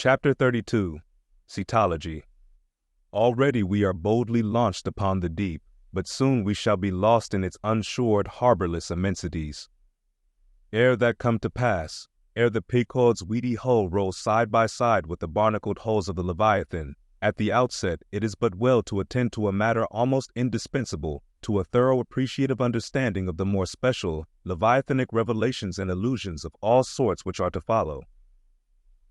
Chapter 32, Cetology. Already we are boldly launched upon the deep, but soon we shall be lost in its unshored, harborless immensities. Ere that come to pass, ere the Pequod's weedy hull rolls side by side with the barnacled hulls of the Leviathan, at the outset it is but well to attend to a matter almost indispensable to a thorough appreciative understanding of the more special, Leviathanic revelations and allusions of all sorts which are to follow.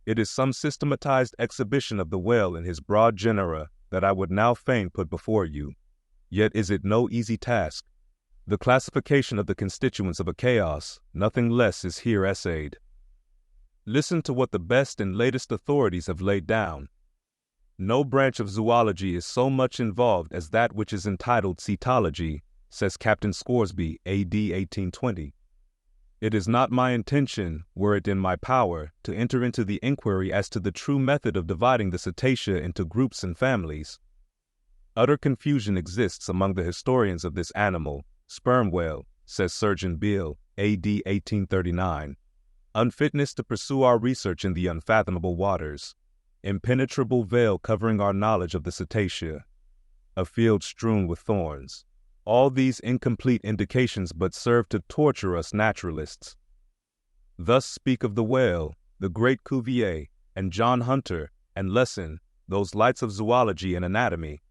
It is some systematized exhibition of the whale in his broad genera that I would now fain put before you. Yet is it no easy task. The classification of the constituents of a chaos, nothing less, is here essayed. Listen to what the best and latest authorities have laid down. No branch of zoology is so much involved as that which is entitled Cetology, says Captain Scoresby, A.D. 1820. It is not my intention, were it in my power, to enter into the inquiry as to the true method of dividing the cetacea into groups and families. Utter confusion exists among the historians of this animal, sperm whale, says Surgeon Beale, A.D. 1839. Unfitness to pursue our research in the unfathomable waters. Impenetrable veil covering our knowledge of the cetacea. A field strewn with thorns. All these incomplete indications but serve to torture us naturalists. Thus speak of the whale, the great Cuvier, and John Hunter, and Lesson, those lights of zoology and anatomy.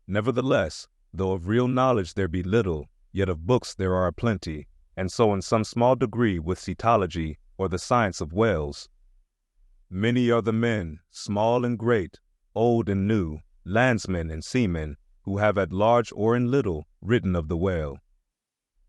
Nevertheless, though of real knowledge there be little, yet of books there are plenty, and so in some small degree with cetology, or the science of whales. Many are the men, small and great, old and new, landsmen and seamen, who have at large or in little written of the whale.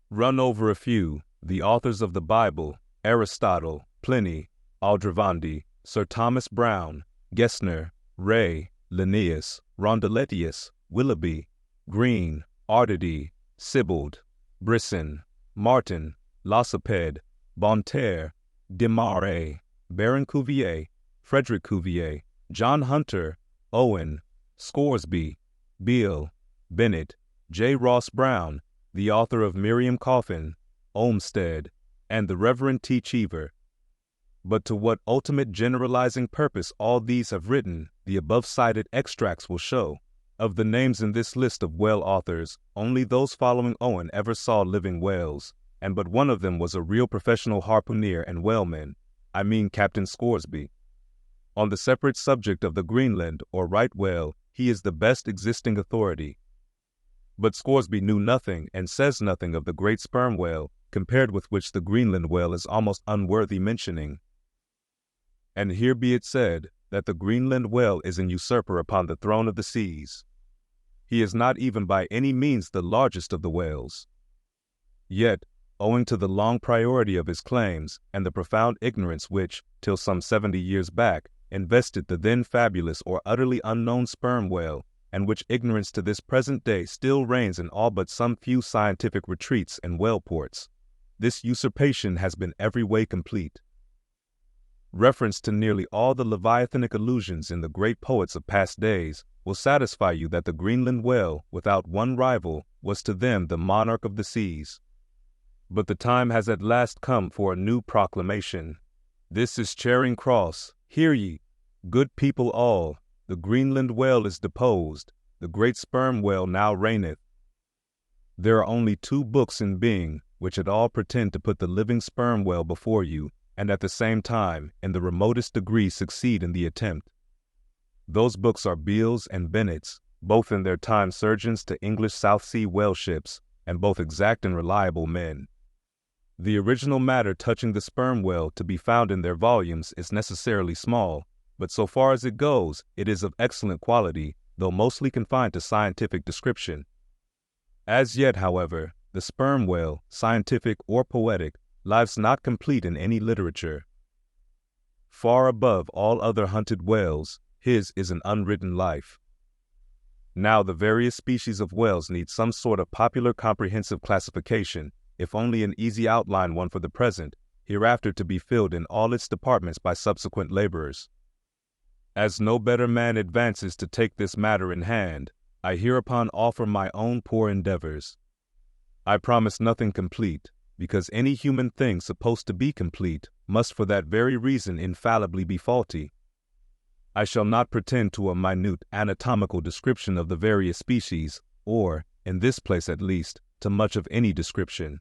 Run over a few: the authors of the Bible, Aristotle, Pliny, Aldrovandi, Sir Thomas Browne, Gesner, Ray, Linnaeus, Rondeletius, Willoughby, Green, Arditi, Sibbald, Brisson, Martin, Lacépède, Bonterre, Desmarais, Baron Cuvier, Frederick Cuvier, John Hunter, Owen, Scoresby, Beale, Bennett, J. Ross Brown, the author of Miriam Coffin, Olmsted, and the Reverend T. Cheever. But to what ultimate generalizing purpose all these have written, the above-cited extracts will show. Of the names in this list of whale authors, only those following Owen ever saw living whales, and but one of them was a real professional harpooner and whaleman, I mean Captain Scoresby. On the separate subject of the Greenland or right whale, he is the best existing authority. But Scoresby knew nothing and says nothing of the great sperm whale, compared with which the Greenland whale is almost unworthy mentioning. And here be it said, that the Greenland whale is an usurper upon the throne of the seas. He is not even by any means the largest of the whales. Yet, owing to the long priority of his claims, and the profound ignorance which, till some 70 years back, invested the then fabulous or utterly unknown sperm whale, and which ignorance to this present day still reigns in all but some few scientific retreats and whale ports, this usurpation has been every way complete. Reference to nearly all the Leviathanic allusions in the great poets of past days will satisfy you that the Greenland whale, without one rival, was to them the monarch of the seas. But the time has at last come for a new proclamation. This is Charing Cross. Hear ye, good people all, the Greenland whale is deposed, the great sperm whale now reigneth. There are only two books in being which at all pretend to put the living sperm whale before you, and at the same time, in the remotest degree, succeed in the attempt. Those books are Beale's and Bennett's, both in their time surgeons to English South Sea whale ships, and both exact and reliable men. The original matter touching the sperm whale to be found in their volumes is necessarily small, but so far as it goes, it is of excellent quality, though mostly confined to scientific description. As yet, however, the sperm whale, scientific or poetic, lies not complete in any literature. Far above all other hunted whales, his is an unwritten life. Now the various species of whales need some sort of popular comprehensive classification, if only an easy outline one for the present, hereafter to be filled in all its departments by subsequent laborers. As no better man advances to take this matter in hand, I hereupon offer my own poor endeavors. I promise nothing complete, because any human thing supposed to be complete must for that very reason infallibly be faulty. I shall not pretend to a minute anatomical description of the various species, or, in this place at least, to much of any description.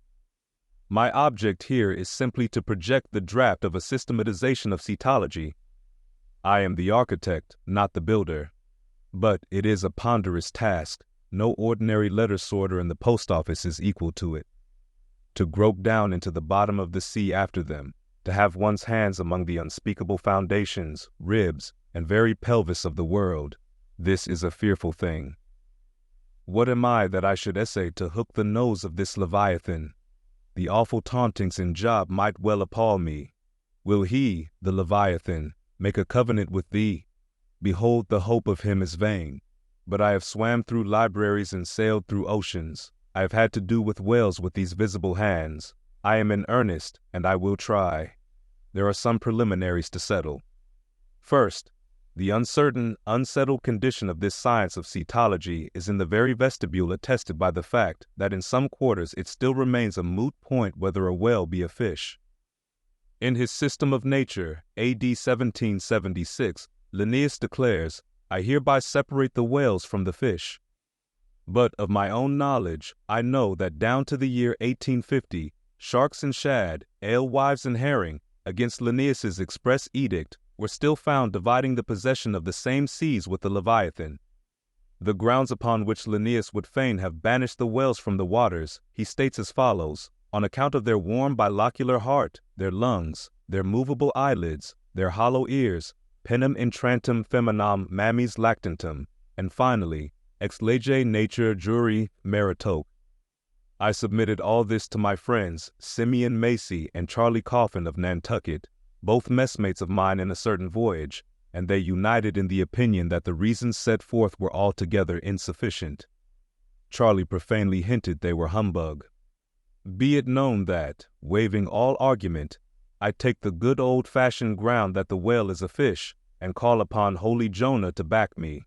My object here is simply to project the draft of a systematization of cetology. I am the architect, not the builder. But it is a ponderous task. No ordinary letter sorter in the post office is equal to it. To grope down into the bottom of the sea after them, to have one's hands among the unspeakable foundations, ribs, and very pelvis of the world, this is a fearful thing. What am I that I should essay to hook the nose of this Leviathan? The awful tauntings in Job might well appall me. Will he, the Leviathan, make a covenant with thee? Behold, the hope of him is vain. But I have swam through libraries and sailed through oceans. I have had to do with whales with these visible hands. I am in earnest, and I will try. There are some preliminaries to settle. First, the uncertain, unsettled condition of this science of cetology is in the very vestibule attested by the fact that in some quarters it still remains a moot point whether a whale be a fish. In his System of Nature, A.D. 1776, Linnaeus declares, I hereby separate the whales from the fish. But of my own knowledge, I know that down to the year 1850, sharks and shad, alewives and herring, against Linnaeus's express edict, were still found dividing the possession of the same seas with the Leviathan. The grounds upon which Linnaeus would fain have banished the whales from the waters, he states as follows, on account of their warm bilocular heart, their lungs, their movable eyelids, their hollow ears, penem intrantum feminam mammis lactantum, and finally, ex lege nature juri meritoque. I submitted all this to my friends, Simeon Macy and Charlie Coffin of Nantucket, both messmates of mine in a certain voyage, and they united in the opinion that the reasons set forth were altogether insufficient. Charlie profanely hinted they were humbug. Be it known that, waiving all argument, I take the good old-fashioned ground that the whale is a fish, and call upon holy Jonah to back me.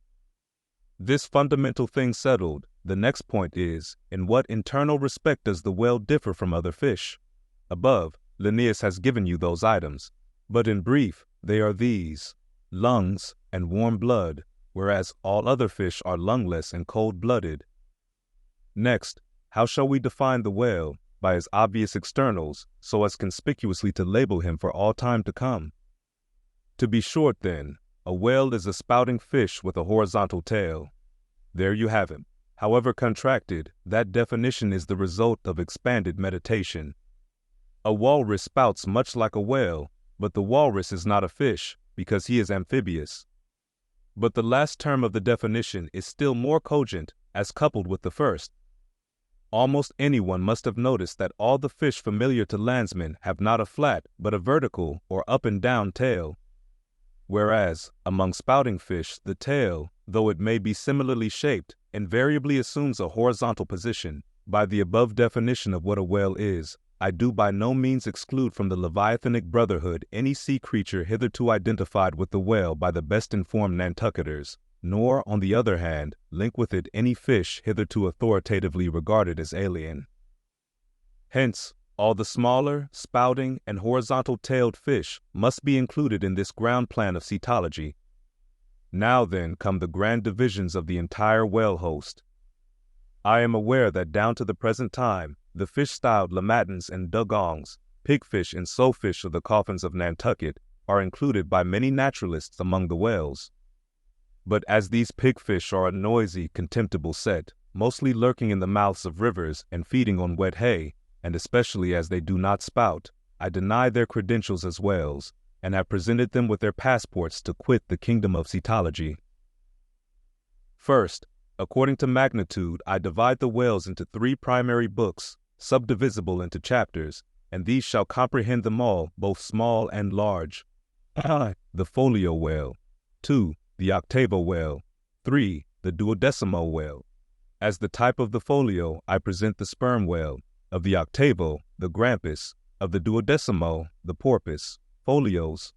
This fundamental thing settled, the next point is, in what internal respect does the whale differ from other fish? Above, Linnaeus has given you those items, but in brief, they are these: lungs and warm blood, whereas all other fish are lungless and cold-blooded. Next, how shall we define the whale? By his obvious externals, so as conspicuously to label him for all time to come. To be short, then, a whale is a spouting fish with a horizontal tail. There you have him. However contracted, that definition is the result of expanded meditation. A walrus spouts much like a whale, but the walrus is not a fish, because he is amphibious. But the last term of the definition is still more cogent, as coupled with the first. Almost anyone must have noticed that all the fish familiar to landsmen have not a flat, but a vertical or up and down tail. Whereas, among spouting fish, the tail, though it may be similarly shaped, invariably assumes a horizontal position. By the above definition of what a whale is, I do by no means exclude from the Leviathanic brotherhood any sea creature hitherto identified with the whale by the best informed Nantucketers, nor, on the other hand, link with it any fish hitherto authoritatively regarded as alien. Hence, all the smaller, spouting, and horizontal-tailed fish must be included in this ground plan of cetology. Now then come the grand divisions of the entire whale host. I am aware that down to the present time, the fish styled lamatins and dugongs, pigfish and sowfish of the coffins of Nantucket, are included by many naturalists among the whales. But as these pigfish are a noisy, contemptible set, mostly lurking in the mouths of rivers and feeding on wet hay, and especially as they do not spout, I deny their credentials as whales, and have presented them with their passports to quit the kingdom of cetology. First, according to magnitude, I divide the whales into 3 primary books, subdivisible into chapters, and these shall comprehend them all, both small and large. The folio whale. 2. The octavo whale. 3. The duodecimo whale. As the type of the folio, I present the sperm whale; of the octavo, the grampus; of the duodecimo, the porpoise. Folios.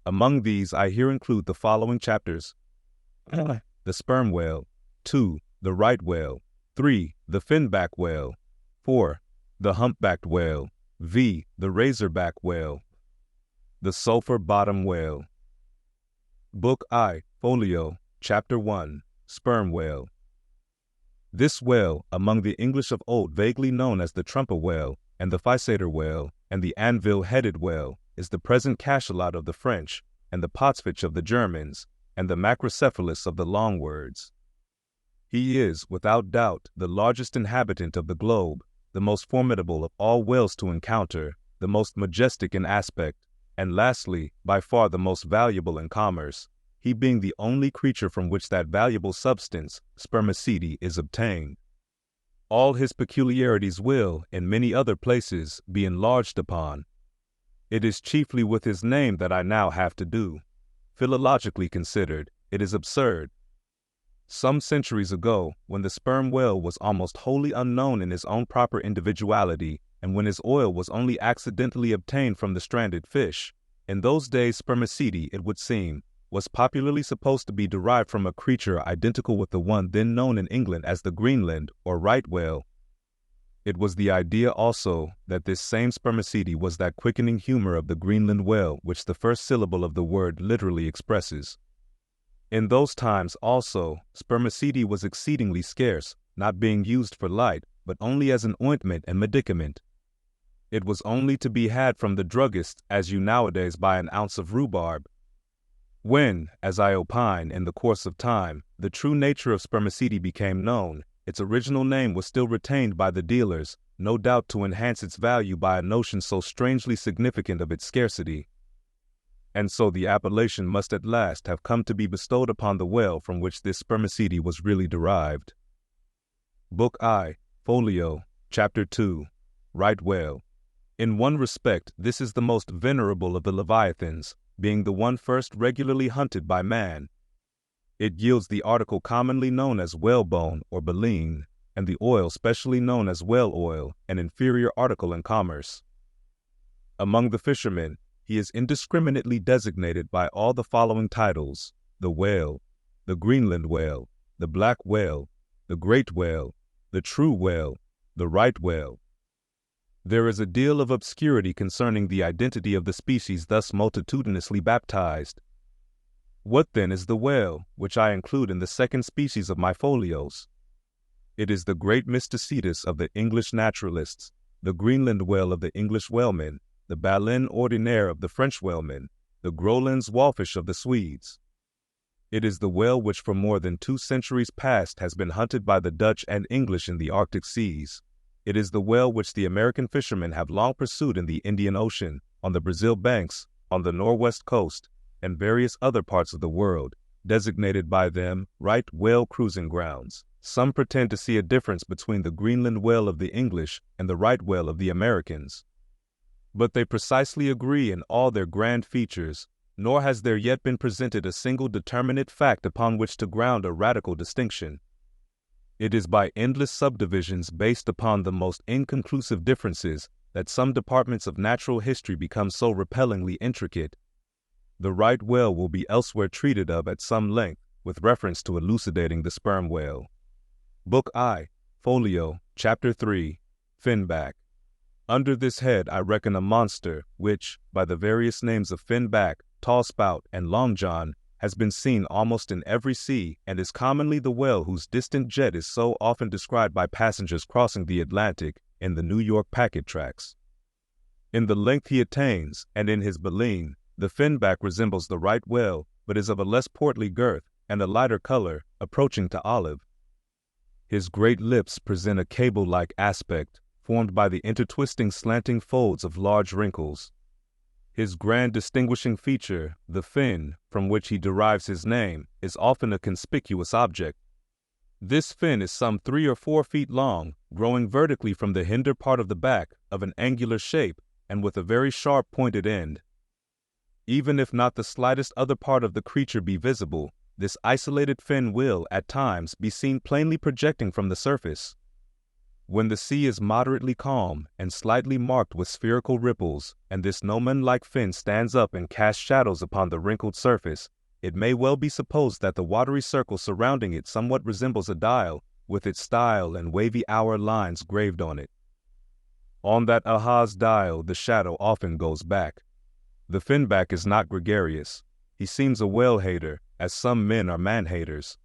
Among these, I here include the following chapters: the sperm whale; 2. The right whale; 3. The finback whale; 4. The humpbacked whale; v. The razorback whale; the sulphur bottom whale. Book I, Folio, Chapter 1, Sperm Whale. This whale, among the English of old vaguely known as the trumper whale, and the physator whale, and the anvil-headed whale, is the present cachalot of the French, and the potsfich of the Germans, and the macrocephalus of the Longwords. He is, without doubt, the largest inhabitant of the globe, the most formidable of all whales to encounter, the most majestic in aspect, and lastly, by far the most valuable in commerce, he being the only creature from which that valuable substance, spermaceti, is obtained. All his peculiarities will, in many other places, be enlarged upon. It is chiefly with his name that I now have to do. Philologically considered, it is absurd. Some centuries ago, when the sperm whale was almost wholly unknown in his own proper individuality, and when his oil was only accidentally obtained from the stranded fish, in those days spermaceti, it would seem, was popularly supposed to be derived from a creature identical with the one then known in England as the Greenland or right whale. It was the idea also that this same spermaceti was that quickening humor of the Greenland whale which the first syllable of the word literally expresses. In those times also, spermaceti was exceedingly scarce, not being used for light, but only as an ointment and medicament. It was only to be had from the druggist as you nowadays buy an ounce of rhubarb. When, as I opine, in the course of time, the true nature of spermaceti became known, its original name was still retained by the dealers, no doubt to enhance its value by a notion so strangely significant of its scarcity. And so the appellation must at last have come to be bestowed upon the whale from which this spermaceti was really derived. Book I, Folio, Chapter 2, Right Whale. In one respect, this is the most venerable of the leviathans, being the one first regularly hunted by man. It yields the article commonly known as whalebone or baleen, and the oil specially known as whale oil, an inferior article in commerce. Among the fishermen, he is indiscriminately designated by all the following titles: the whale, the Greenland whale, the black whale, the great whale, the true whale, the right whale. There is a deal of obscurity concerning the identity of the species thus multitudinously baptized. What then is the whale, which I include in the second species of my folios? It is the great mysticetus of the English naturalists, the Greenland whale of the English whalemen, the baleine ordinaire of the French whalemen, the Groland's wallfish of the Swedes. It is the whale which for more than 2 centuries past has been hunted by the Dutch and English in the Arctic seas. It is the whale which the American fishermen have long pursued in the Indian Ocean, on the Brazil banks, on the Northwest coast, and various other parts of the world, designated by them right whale cruising grounds. Some pretend to see a difference between the Greenland whale of the English and the right whale of the Americans. But they precisely agree in all their grand features, nor has there yet been presented a single determinate fact upon which to ground a radical distinction. It is by endless subdivisions based upon the most inconclusive differences that some departments of natural history become so repellingly intricate. The right whale will be elsewhere treated of at some length with reference to elucidating the sperm whale. Book I, Folio, Chapter 3, Finback. Under this head I reckon a monster which, by the various names of finback, tall spout, and long john, has been seen almost in every sea, and is commonly the whale whose distant jet is so often described by passengers crossing the Atlantic in the New York packet tracks. In the length he attains, and in his baleen, the finback resembles the right whale, but is of a less portly girth, and a lighter color, approaching to olive. His great lips present a cable-like aspect, formed by the intertwisting slanting folds of large wrinkles. His grand distinguishing feature, the fin, from which he derives his name, is often a conspicuous object. This fin is some 3 or 4 feet long, growing vertically from the hinder part of the back, of an angular shape, and with a very sharp pointed end. Even if not the slightest other part of the creature be visible, this isolated fin will, at times, be seen plainly projecting from the surface. When the sea is moderately calm and slightly marked with spherical ripples, and this gnomon-like fin stands up and casts shadows upon the wrinkled surface, it may well be supposed that the watery circle surrounding it somewhat resembles a dial, with its style and wavy hour lines graved on it. On that Ahaz dial the shadow often goes back. The finback is not gregarious. He seems a whale-hater, as some men are man-haters.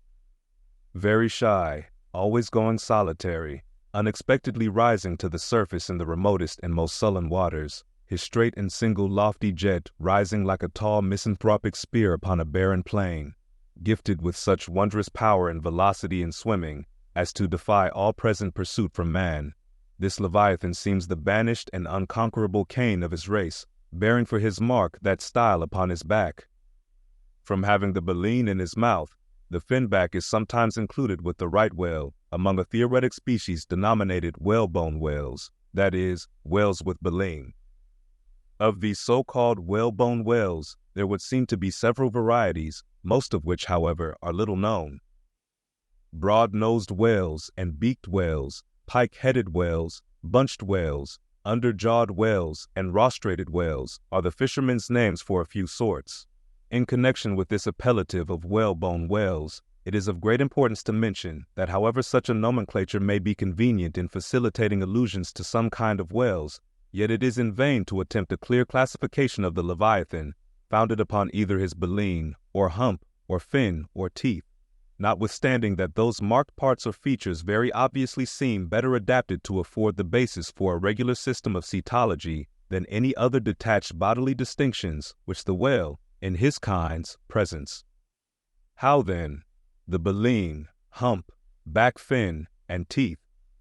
Very shy, always going solitary, unexpectedly rising to the surface in the remotest and most sullen waters, his straight and single lofty jet rising like a tall misanthropic spear upon a barren plain, gifted with such wondrous power and velocity in swimming as to defy all present pursuit from man. This Leviathan seems the banished and unconquerable Cain of his race, bearing for his mark that style upon his back. From having the baleen in his mouth, the finback is sometimes included with the right whale among a theoretic species denominated whalebone whales, that is, whales with baleen. Of these so-called whalebone whales, there would seem to be several varieties, most of which, however, are little known. Broad-nosed whales and beaked whales, pike-headed whales, bunched whales, under-jawed whales, and rostrated whales are the fishermen's names for a few sorts. In connection with this appellative of whalebone whales, it is of great importance to mention that however such a nomenclature may be convenient in facilitating allusions to some kind of whales, yet it is in vain to attempt a clear classification of the Leviathan, founded upon either his baleen, or hump, or fin, or teeth, notwithstanding that those marked parts or features very obviously seem better adapted to afford the basis for a regular system of cetology than any other detached bodily distinctions which the whale, in his kinds, presents. How then? The baleen, hump, back fin, and teeth,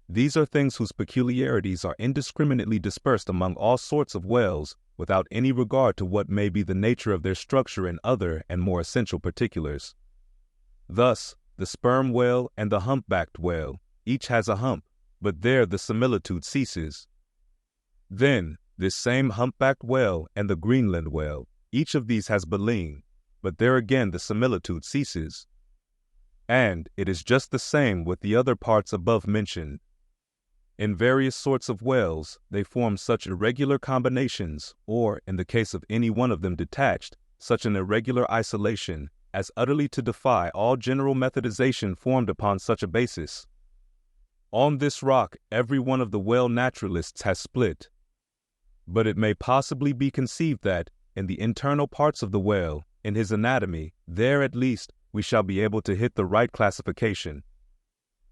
these are things whose peculiarities are indiscriminately dispersed among all sorts of whales, without any regard to what may be the nature of their structure in other and more essential particulars. Thus, the sperm whale and the humpbacked whale, each has a hump, but there the similitude ceases. Then, this same humpbacked whale and the Greenland whale, each of these has baleen, but there again the similitude ceases. And it is just the same with the other parts above mentioned. In various sorts of whales, they form such irregular combinations, or, in the case of any one of them detached, such an irregular isolation, as utterly to defy all general methodization formed upon such a basis. On this rock every one of the whale naturalists has split. But it may possibly be conceived that, in the internal parts of the whale, in his anatomy, there at least, we shall be able to hit the right classification.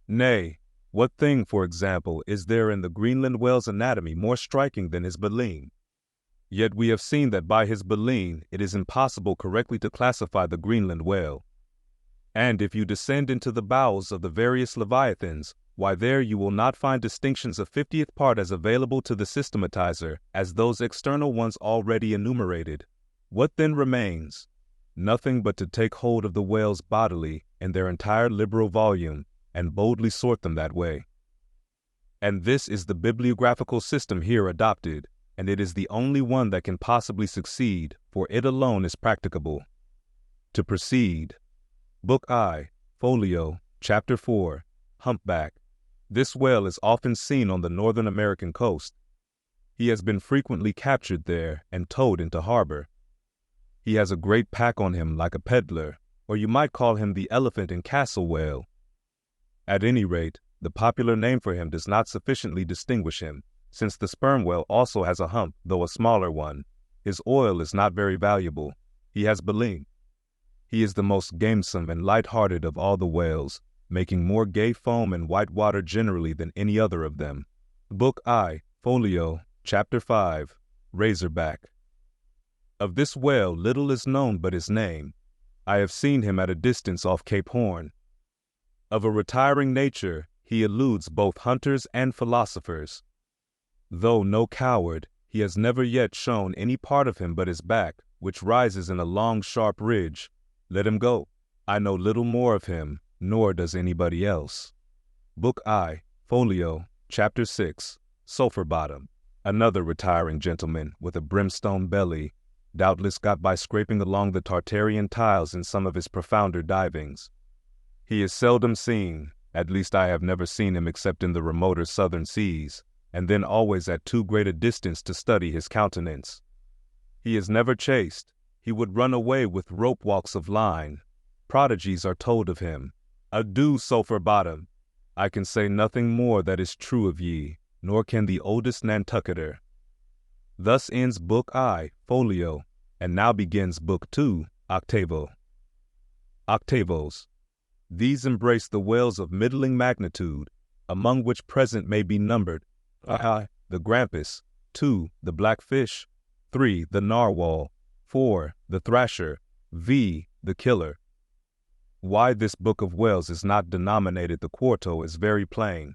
Nay, what thing, for example, is there in the Greenland whale's anatomy more striking than his baleen? Yet we have seen that by his baleen it is impossible correctly to classify the Greenland whale. And if you descend into the bowels of the various leviathans, why there you will not find distinctions of 50th part as available to the systematizer as those external ones already enumerated. What then remains? Nothing but to take hold of the whales bodily in their entire liberal volume, and boldly sort them that way. And this is the bibliographical system here adopted, and it is the only one that can possibly succeed, for it alone is practicable. To proceed. Book I, Folio, Chapter 4, Humpback. This whale is often seen on the Northern American coast. He has been frequently captured there and towed into harbor. He has a great pack on him like a peddler, or you might call him the elephant and castle whale. At any rate, the popular name for him does not sufficiently distinguish him, since the sperm whale also has a hump, though a smaller one. His oil is not very valuable. He has baleen. He is the most gamesome and light-hearted of all the whales, making more gay foam and white water generally than any other of them. Book I, Folio, Chapter 5, Razorback. Of this whale little is known but his name. I have seen him at a distance off Cape Horn. Of a retiring nature, he eludes both hunters and philosophers. Though no coward, he has never yet shown any part of him but his back, which rises in a long, sharp ridge. Let him go. I know little more of him, nor does anybody else. Book I, Folio, Chapter 6, Sulphur Bottom. Another retiring gentleman with a brimstone belly, doubtless got by scraping along the Tartarian tiles in some of his profounder divings. He is seldom seen, at least I have never seen him except in the remoter southern seas, and then always at too great a distance to study his countenance. He is never chased. He would run away with rope walks of line. Prodigies are told of him. Adieu, Sulphur Bottom. I can say nothing more that is true of ye, nor can the oldest Nantucketer. Thus ends Book I, Folio, and now begins Book II, Octavo. Octavos. These embrace the whales of middling magnitude, among which present may be numbered the grampus, 2. the blackfish, 3. the narwhal, 4. the thrasher, v. the killer. Why this book of whales is not denominated the quarto is very plain.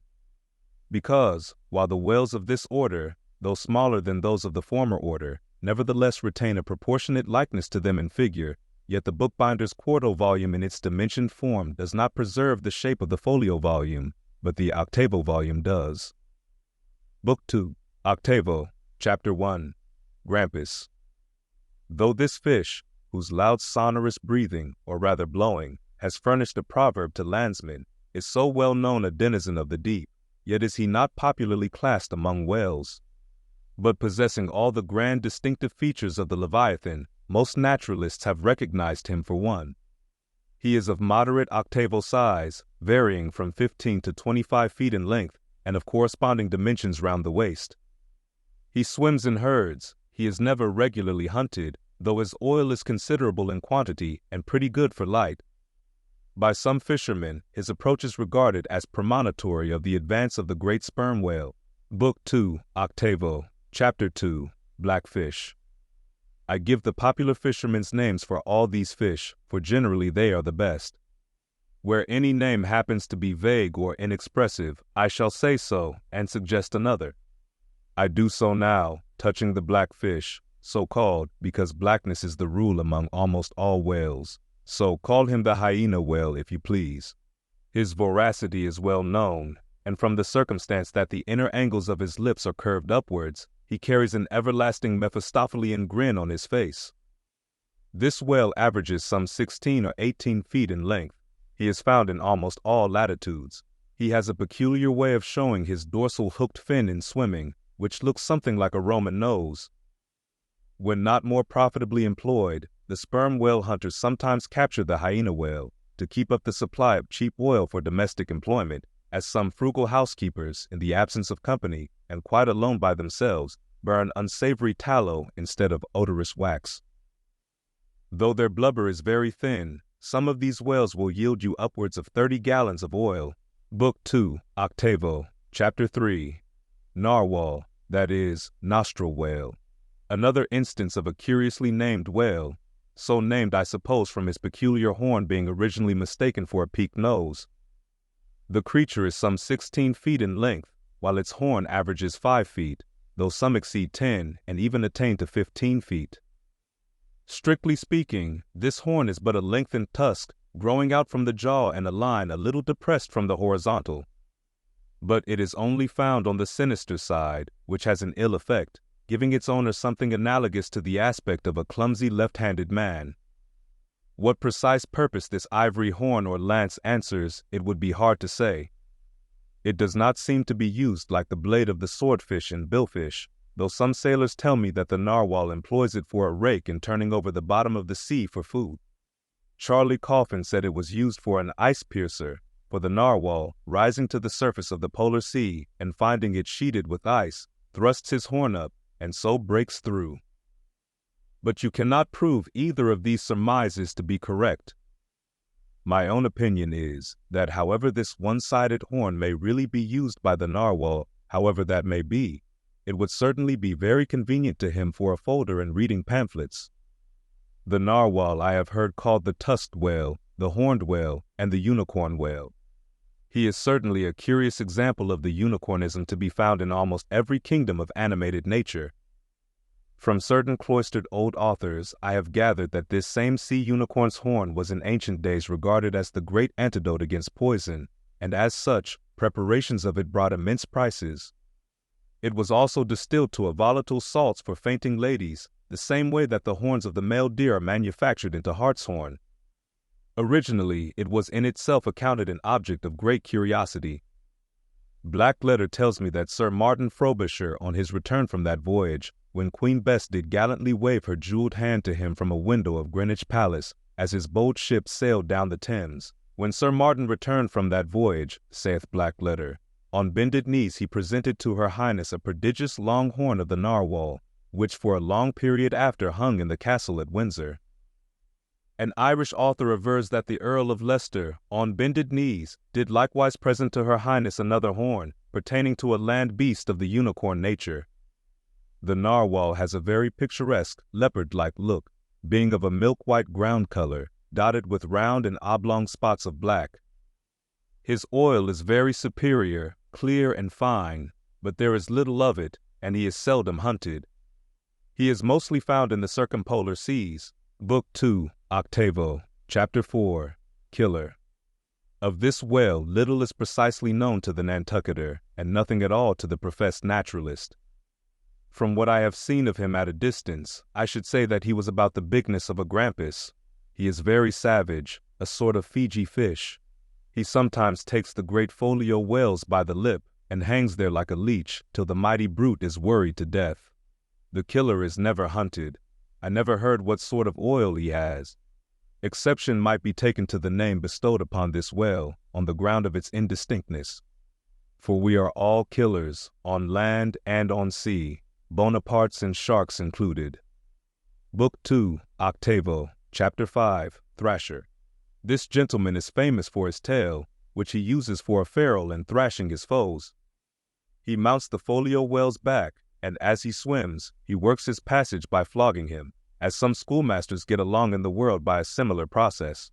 Because, while the whales of this order, though smaller than those of the former order, nevertheless retain a proportionate likeness to them in figure, yet the bookbinder's quarto volume in its dimensioned form does not preserve the shape of the folio volume, but the octavo volume does. Book 2, Octavo, Chapter 1, Grampus. Though this fish, whose loud sonorous breathing, or rather blowing, has furnished a proverb to landsmen, is so well known a denizen of the deep, yet is he not popularly classed among whales. But possessing all the grand distinctive features of the Leviathan, most naturalists have recognized him for one. He is of moderate octavo size, varying from 15 to 25 feet in length, and of corresponding dimensions round the waist. He swims in herds. He is never regularly hunted, though his oil is considerable in quantity and pretty good for light. By some fishermen, his approach is regarded as premonitory of the advance of the great sperm whale. Book 2, Octavo, Chapter 2, Blackfish. I give the popular fishermen's names for all these fish, for generally they are the best. Where any name happens to be vague or inexpressive, I shall say so, and suggest another. I do so now, touching the blackfish, so called because blackness is the rule among almost all whales. So call him the hyena whale if you please. His voracity is well known, and from the circumstance that the inner angles of his lips are curved upwards, he carries an everlasting Mephistophelian grin on his face. This whale averages some 16 or 18 feet in length. He is found in almost all latitudes. He has a peculiar way of showing his dorsal hooked fin in swimming, which looks something like a Roman nose. When not more profitably employed, the sperm whale hunters sometimes capture the hyena whale to keep up the supply of cheap oil for domestic employment, as some frugal housekeepers, in the absence of company and quite alone by themselves, burn unsavory tallow instead of odorous wax. Though their blubber is very thin, some of these whales will yield you upwards of 30 gallons of oil. Book 2, Octavo, Chapter 3, Narwhal, that is, nostril whale. Another instance of a curiously named whale, so named I suppose from his peculiar horn being originally mistaken for a peaked nose. The creature is some 16 feet in length, while its horn averages 5 feet, though some exceed 10 and even attain to 15 feet. Strictly speaking, this horn is but a lengthened tusk, growing out from the jaw and a line a little depressed from the horizontal. But it is only found on the sinister side, which has an ill effect, giving its owner something analogous to the aspect of a clumsy left-handed man. What precise purpose this ivory horn or lance answers, it would be hard to say. It does not seem to be used like the blade of the swordfish and billfish, though some sailors tell me that the narwhal employs it for a rake in turning over the bottom of the sea for food. Charlie Coffin said it was used for an ice piercer, for the narwhal, rising to the surface of the polar sea and finding it sheeted with ice, thrusts his horn up, and so breaks through. But you cannot prove either of these surmises to be correct. My own opinion is that however this one-sided horn may really be used by the narwhal, however that may be, it would certainly be very convenient to him for a folder in reading pamphlets. The narwhal I have heard called the tusked whale, the horned whale, and the unicorn whale. He is certainly a curious example of the unicornism to be found in almost every kingdom of animated nature. From certain cloistered old authors, I have gathered that this same sea unicorn's horn was in ancient days regarded as the great antidote against poison, and as such, preparations of it brought immense prices. It was also distilled to a volatile salts for fainting ladies, the same way that the horns of the male deer are manufactured into hartshorn. Originally, it was in itself accounted an object of great curiosity. Black letter tells me that Sir Martin Frobisher, on his return from that voyage, when Queen Bess did gallantly wave her jeweled hand to him from a window of Greenwich Palace, as his bold ship sailed down the Thames. When Sir Martin returned from that voyage, saith Black letter, on bended knees he presented to her Highness a prodigious long horn of the narwhal, which for a long period after hung in the castle at Windsor. An Irish author avers that the Earl of Leicester, on bended knees, did likewise present to her highness another horn, pertaining to a land beast of the unicorn nature. The narwhal has a very picturesque, leopard-like look, being of a milk-white ground color, dotted with round and oblong spots of black. His oil is very superior, clear and fine, but there is little of it, and he is seldom hunted. He is mostly found in the circumpolar seas. Book 2, 8vo, Chapter 4, Killer. Of this whale little is precisely known to the Nantucketer, and nothing at all to the professed naturalist. From what I have seen of him at a distance, I should say that he was about the bigness of a grampus. He is very savage, a sort of Fiji fish. He sometimes takes the great folio whales by the lip, and hangs there like a leech, till the mighty brute is worried to death. The killer is never hunted. I never heard what sort of oil he has. Exception might be taken to the name bestowed upon this whale, on the ground of its indistinctness. For we are all killers, on land and on sea, Bonapartes and sharks included. Book 2, 8vo, Chapter 5, Thrasher. This gentleman is famous for his tail, which he uses for a ferule in thrashing his foes. He mounts the folio whale's back, and as he swims, he works his passage by flogging him, as some schoolmasters get along in the world by a similar process.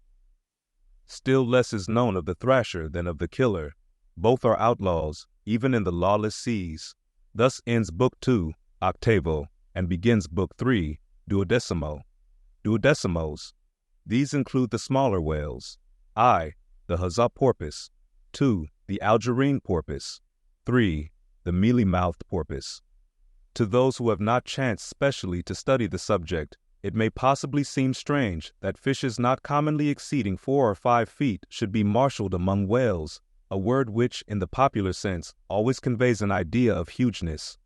Still less is known of the thrasher than of the killer. Both are outlaws, even in the lawless seas. Thus ends Book 2, 8vo, and begins Book 3, 12mo. Duodecimos. These include the smaller whales. I, the huzzah porpoise. 2, the Algerine porpoise. 3, the mealy-mouthed porpoise. To those who have not chanced specially to study the subject, it may possibly seem strange that fishes not commonly exceeding 4 or 5 feet should be marshaled among whales, a word which, in the popular sense, always conveys an idea of hugeness.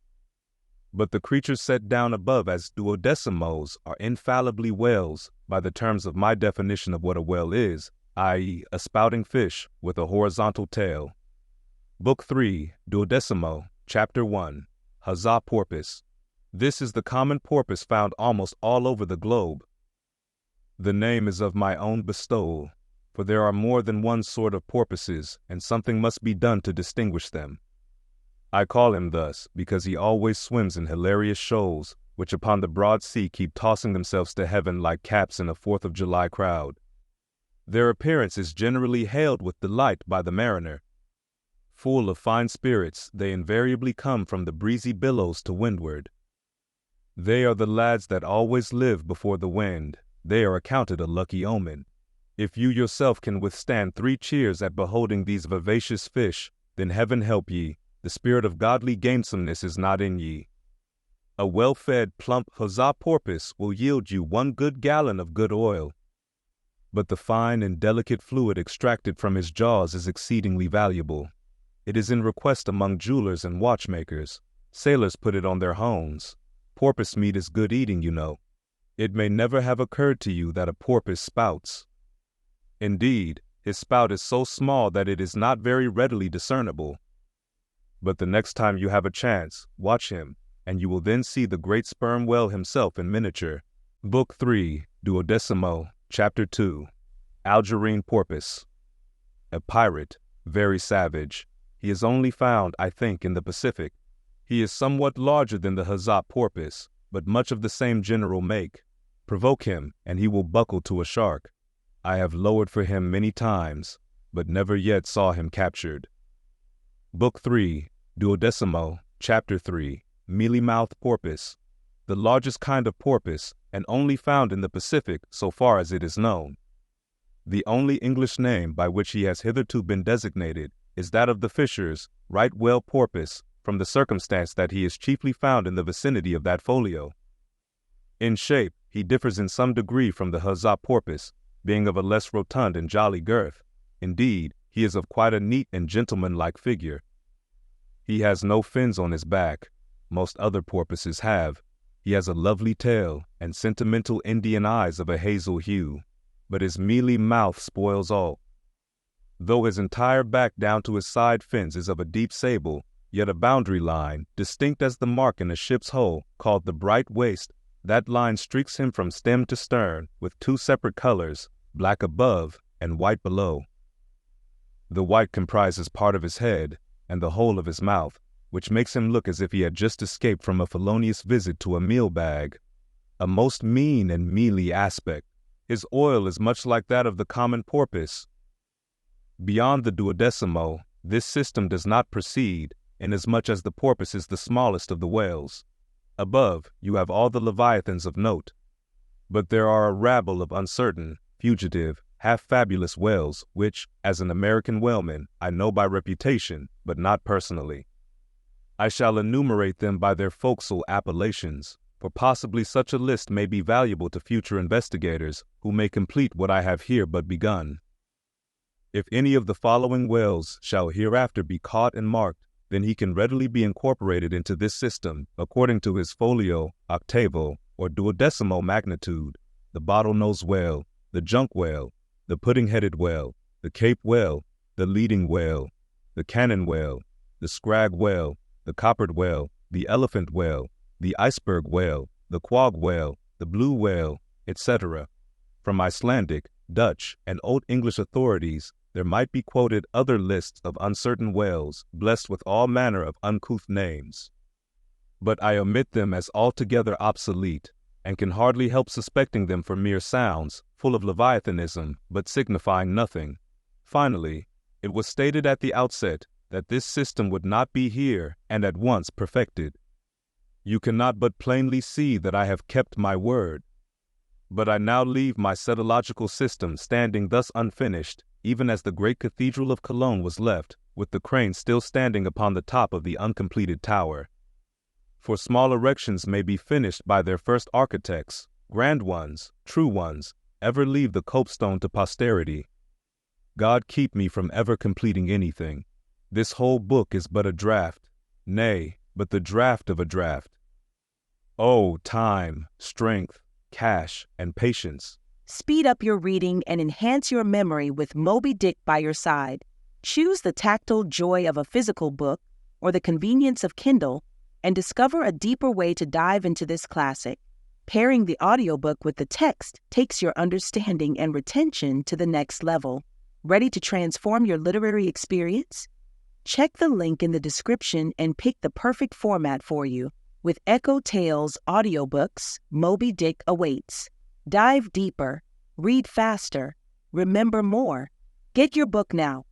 But the creatures set down above as duodecimos are infallibly whales, by the terms of my definition of what a whale is, i.e., a spouting fish with a horizontal tail. Book 3, 12mo, Chapter 1. Huzzah porpoise. This is the common porpoise found almost all over the globe. The name is of my own bestowal, for there are more than one sort of porpoises, and something must be done to distinguish them. I call him thus because he always swims in hilarious shoals, which upon the broad sea keep tossing themselves to heaven like caps in a 4th of July crowd. Their appearance is generally hailed with delight by the mariner. Full of fine spirits, they invariably come from the breezy billows to windward. They are the lads that always live before the wind. They are accounted a lucky omen. If you yourself can withstand 3 cheers at beholding these vivacious fish, then heaven help ye, the spirit of godly gamesomeness is not in ye. A well-fed, plump huzzah porpoise will yield you 1 good gallon of good oil. But the fine and delicate fluid extracted from his jaws is exceedingly valuable. It is in request among jewelers and watchmakers. Sailors put it on their hones. Porpoise meat is good eating, you know. It may never have occurred to you that a porpoise spouts. Indeed, his spout is so small that it is not very readily discernible. But the next time you have a chance, watch him, and you will then see the great sperm whale himself in miniature. Book 3, 12mo, Chapter 2. Algerine porpoise. A pirate, very savage. He is only found, I think, in the Pacific. He is somewhat larger than the huzzah porpoise, but much of the same general make. Provoke him, and he will buckle to a shark. I have lowered for him many times, but never yet saw him captured. Book 3, 12mo, Chapter 3, Mealy-mouthed porpoise. The largest kind of porpoise, and only found in the Pacific so far as it is known. The only English name by which he has hitherto been designated is that of the fishers, right whale porpoise, from the circumstance that he is chiefly found in the vicinity of that folio. In shape, he differs in some degree from the huzzah porpoise, being of a less rotund and jolly girth. Indeed, he is of quite a neat and gentlemanlike figure. He has no fins on his back. Most other porpoises have. He has a lovely tail and sentimental Indian eyes of a hazel hue, but his mealy mouth spoils all. Though his entire back down to his side fins is of a deep sable, yet a boundary line, distinct as the mark in a ship's hull, called the bright waist, That line streaks him from stem to stern with two separate colors, black above and white below. The white comprises part of his head and the whole of his mouth, which makes him look as if he had just escaped from a felonious visit to a meal bag. A most mean and mealy aspect. His oil is much like that of the common porpoise. Beyond the duodecimo, this system does not proceed, inasmuch as the porpoise is the smallest of the whales. Above, you have all the leviathans of note. But there are a rabble of uncertain, fugitive, half-fabulous whales, which, as an American whaleman, I know by reputation, but not personally. I shall enumerate them by their forecastle appellations, for possibly such a list may be valuable to future investigators, who may complete what I have here but begun. If any of the following whales shall hereafter be caught and marked, then he can readily be incorporated into this system, according to his folio, octavo, or duodecimo magnitude: the bottlenose whale, the junk whale, the pudding-headed whale, the Cape whale, the leading whale, the cannon whale, the scrag whale, the coppered whale, the elephant whale, the iceberg whale, the quag whale, the blue whale, etc. From Icelandic, Dutch, and Old English authorities, there might be quoted other lists of uncertain whales, blessed with all manner of uncouth names. But I omit them as altogether obsolete, and can hardly help suspecting them for mere sounds, full of leviathanism, but signifying nothing. Finally, it was stated at the outset that this system would not be here and at once perfected. You cannot but plainly see that I have kept my word. But I now leave my cetological system standing thus unfinished, even as the great cathedral of Cologne was left, with the crane still standing upon the top of the uncompleted tower. For small erections may be finished by their first architects, grand ones, true ones, ever leave the copestone to posterity. God keep me from ever completing anything. This whole book is but a draft, nay, but the draft of a draft. Oh, time, strength, cash, and patience. Speed up your reading and enhance your memory with Moby Dick by your side. Choose the tactile joy of a physical book or the convenience of Kindle and discover a deeper way to dive into this classic. Pairing the audiobook with the text takes your understanding and retention to the next level. Ready to transform your literary experience? Check the link in the description and pick the perfect format for you. With EchoTales Audiobooks, Moby Dick awaits. Dive deeper, read faster, remember more. Get your book now.